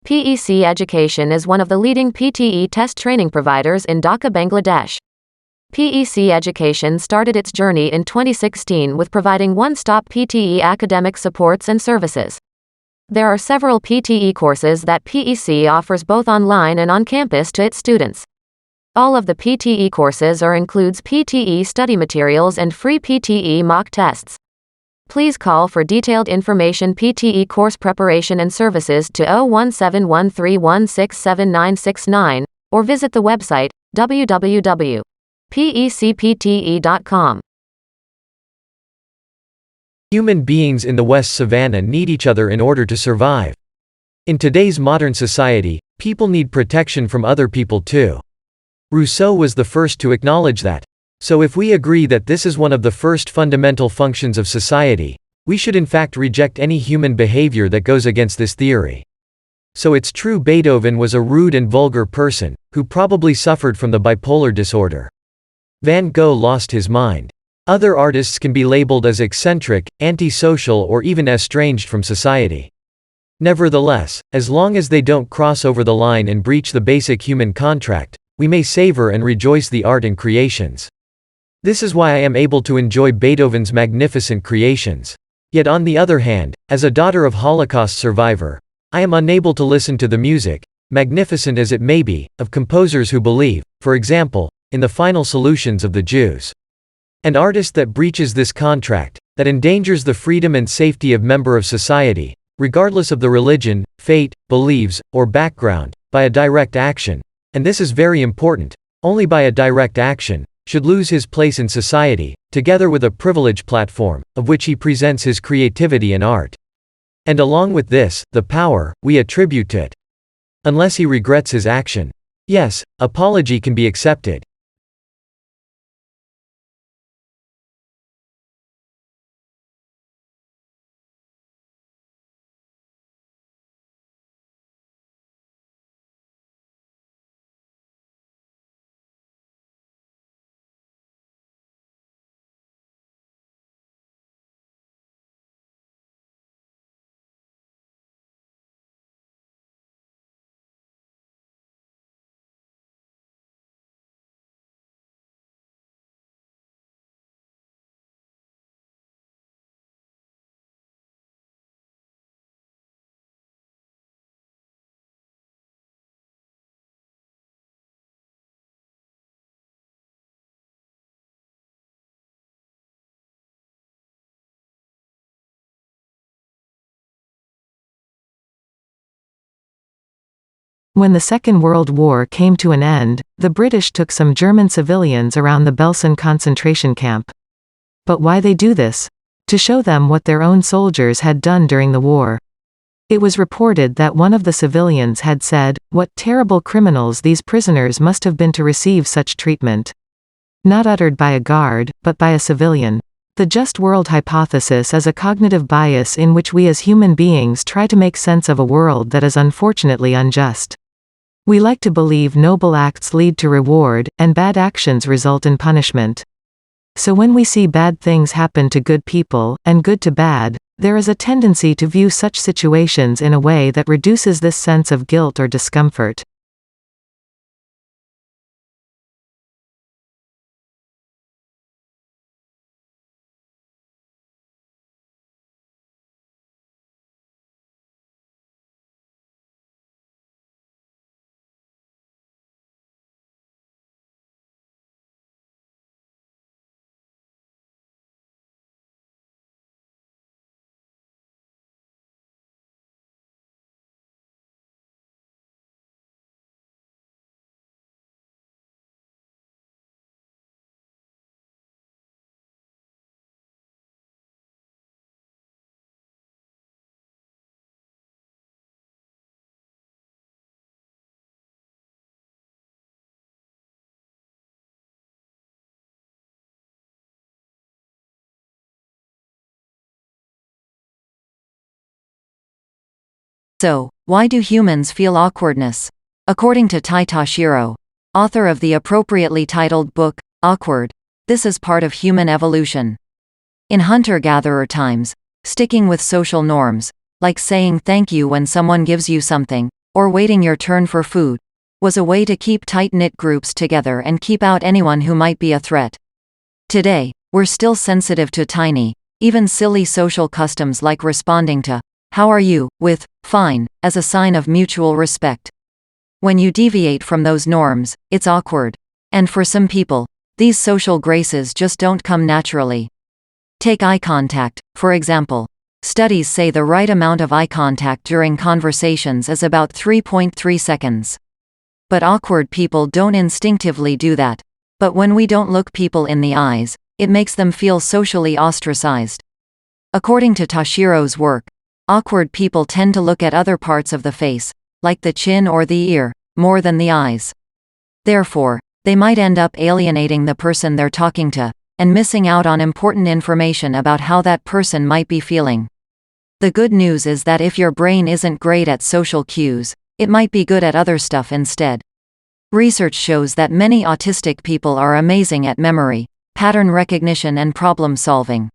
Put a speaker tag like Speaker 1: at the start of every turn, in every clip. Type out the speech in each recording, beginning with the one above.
Speaker 1: PEC Education is one of the leading PTE Test training providers in Dhaka, Bangladesh. PEC Education started its journey in 2016 with providing one-stop PTE academic supports and services. There are several PTE courses that PEC offers both online and on campus to its students. All of the PTE courses includes PTE study materials and free PTE mock tests. Please call for detailed information PTE course preparation and services to 01713167969 or visit the website www.pecpte.com.
Speaker 2: Human beings in the West Savannah need each other in order to survive. In today's modern society, people need protection from other people too. Rousseau was the first to acknowledge that. So if we agree that this is one of the first fundamental functions of society, we should in fact reject any human behavior that goes against this theory. So it's true Beethoven was a rude and vulgar person, who probably suffered from the bipolar disorder. Van Gogh lost his mind. Other artists can be labeled as eccentric, antisocial or even estranged from society. Nevertheless, as long as they don't cross over the line and breach the basic human contract, we may savor and rejoice the art and creations. This is why I am able to enjoy Beethoven's magnificent creations. Yet on the other hand, as a daughter of Holocaust survivor, I am unable to listen to the music, magnificent as it may be, of composers who believe, for example, in the final solutions of the Jews. An artist that breaches this contract, that endangers the freedom and safety of member of society, regardless of the religion, faith, beliefs, or background, by a direct action, and this is very important, only by a direct action, should lose his place in society, together with a privilege platform, of which he presents his creativity and art. And along with this, the power, we attribute to it. Unless he regrets his action. Yes, apology can be accepted.
Speaker 3: When the Second World War came to an end, the British took some German civilians around the Belsen concentration camp. But why they do this? To show them what their own soldiers had done during the war. It was reported that one of the civilians had said, "What terrible criminals these prisoners must have been to receive such treatment." Not uttered by a guard, but by a civilian. The just world hypothesis is a cognitive bias in which we as human beings try to make sense of a world that is unfortunately unjust. We like to believe noble acts lead to reward, and bad actions result in punishment. So when we see bad things happen to good people, and good to bad, there is a tendency to view such situations in a way that reduces this sense of guilt or discomfort.
Speaker 4: So, why do humans feel awkwardness? According to Tai Toshiro, author of the appropriately titled book, Awkward, this is part of human evolution. In hunter-gatherer times, sticking with social norms, like saying thank you when someone gives you something, or waiting your turn for food, was a way to keep tight-knit groups together and keep out anyone who might be a threat. Today, we're still sensitive to tiny, even silly social customs like responding to, "How are you?" with, "Fine," as a sign of mutual respect. When you deviate from those norms, it's awkward. And for some people, these social graces just don't come naturally. Take eye contact, for example. Studies say the right amount of eye contact during conversations is about 3.3 seconds. But awkward people don't instinctively do that. But when we don't look people in the eyes, it makes them feel socially ostracized. According to Tashiro's work, awkward people tend to look at other parts of the face, like the chin or the ear, more than the eyes. Therefore, they might end up alienating the person they're talking to, and missing out on important information about how that person might be feeling. The good news is that if your brain isn't great at social cues, it might be good at other stuff instead. Research shows that many autistic people are amazing at memory, pattern recognition and problem solving.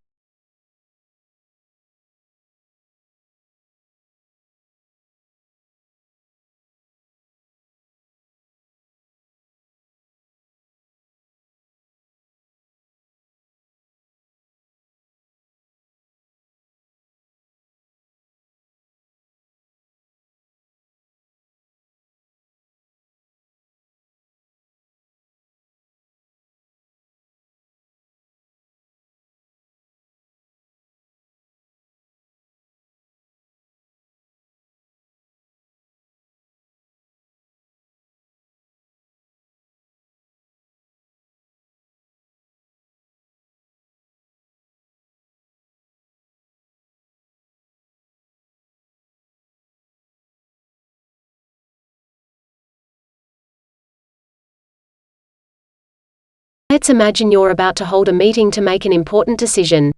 Speaker 5: Let's imagine you're about to hold a meeting to make an important decision.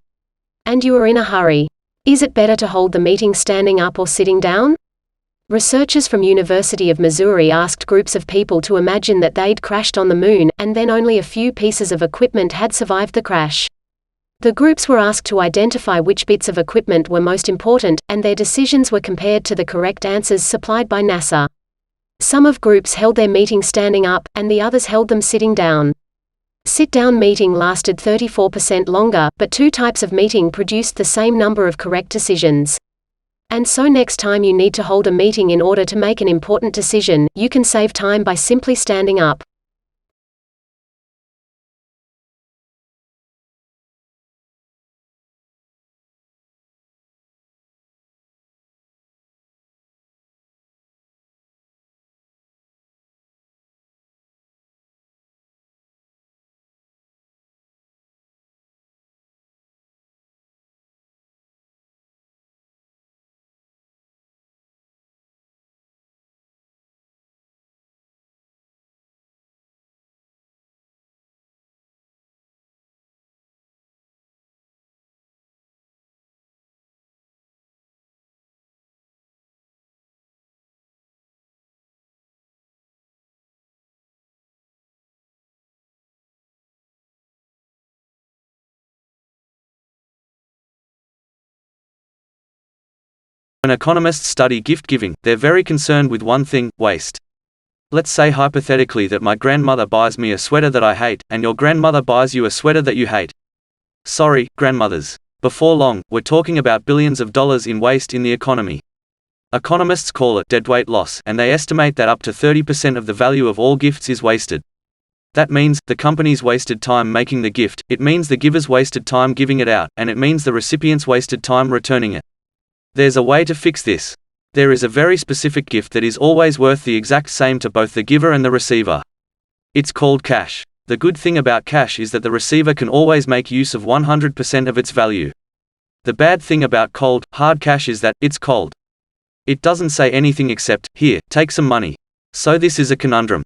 Speaker 5: And you are in a hurry. Is it better to hold the meeting standing up or sitting down? Researchers from University of Missouri asked groups of people to imagine that they'd crashed on the moon, and then only a few pieces of equipment had survived the crash. The groups were asked to identify which bits of equipment were most important, and their decisions were compared to the correct answers supplied by NASA. Some of groups held their meeting standing up, and the others held them sitting down. Sit-down meeting lasted 34% longer, but two types of meeting produced the same number of correct decisions. And so next time you need to hold a meeting in order to make an important decision, you can save time by simply standing up.
Speaker 6: When economists study gift-giving, they're very concerned with one thing: waste. Let's say hypothetically that my grandmother buys me a sweater that I hate, and your grandmother buys you a sweater that you hate. Sorry, grandmothers. Before long, we're talking about billions of dollars in waste in the economy. Economists call it deadweight loss, and they estimate that up to 30% of the value of all gifts is wasted. That means, the company's wasted time making the gift, it means the giver's wasted time giving it out, and it means the recipient's wasted time returning it. There's a way to fix this. There is a very specific gift that is always worth the exact same to both the giver and the receiver. It's called cash. The good thing about cash is that the receiver can always make use of 100% of its value. The bad thing about cold, hard cash is that it's cold. It doesn't say anything except, "Here, take some money." So this is a conundrum.